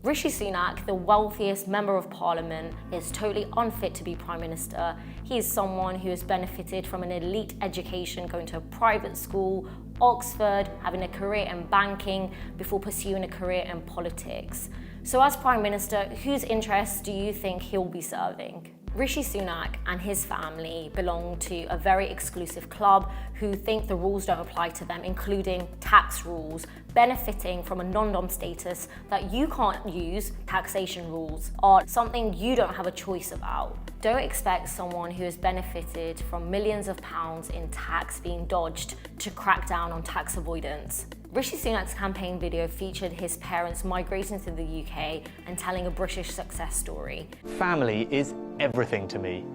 Rishi Sunak, the wealthiest member of parliament, is totally unfit to be prime minister. He is someone who has benefited from an elite education, going to a private school, Oxford, having a career in banking before pursuing a career in politics. So as prime minister, whose interests do you think he'll be serving? Rishi Sunak and his family belong to a very exclusive club who think the rules don't apply to them, including tax rules, benefiting from a non-dom status that you can't use. Taxation rules are something you don't have a choice about. Don't expect someone who has benefited from millions of pounds in tax being dodged to crack down on tax avoidance. Rishi Sunak's campaign video featured his parents migrating to the UK and telling a British success story. Family is everything to me,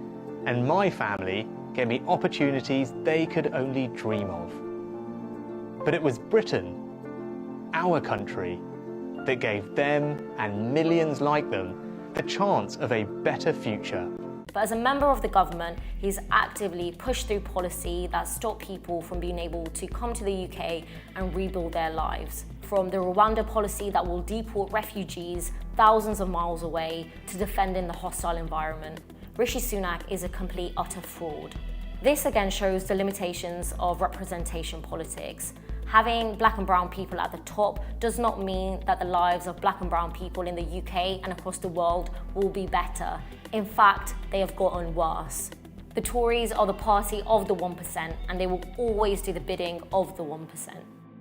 and my family gave me opportunities they could only dream of. But it was Britain, our country, that gave them and millions like them the chance of a better future. But as a member of the government, he's actively pushed through policy that stopped people from being able to come to the UK and rebuild their lives. From the Rwanda policy that will deport refugees thousands of miles away to defending the hostile environment. Rishi Sunak is a complete utter fraud. This again shows the limitations of representation politics. Having black and brown people at the top does not mean that the lives of black and brown people in the UK and across the world will be better. In fact, they have gotten worse. The Tories are the party of the 1%, and they will always do the bidding of the 1%.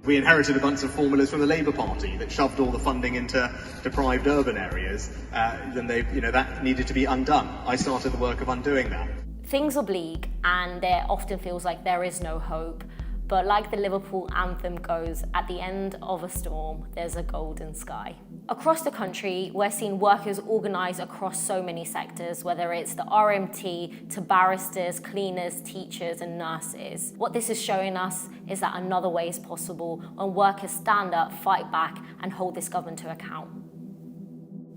We inherited a bunch of formulas from the Labour Party that shoved all the funding into deprived urban areas, then that needed to be undone. I started the work of undoing that. Things are bleak, and there often feels like there is no hope. But like the Liverpool anthem goes, at the end of a storm, there's a golden sky. Across the country, we're seeing workers organise across so many sectors, whether it's the RMT to barristers, cleaners, teachers and nurses. What this is showing us is that another way is possible when workers stand up, fight back and hold this government to account.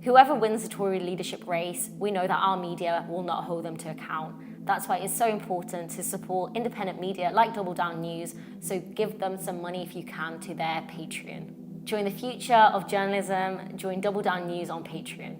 Whoever wins the Tory leadership race, we know that our media will not hold them to account. That's why it's so important to support independent media like Double Down News, so give them some money if you can to their Patreon. Join the future of journalism, join Double Down News on Patreon.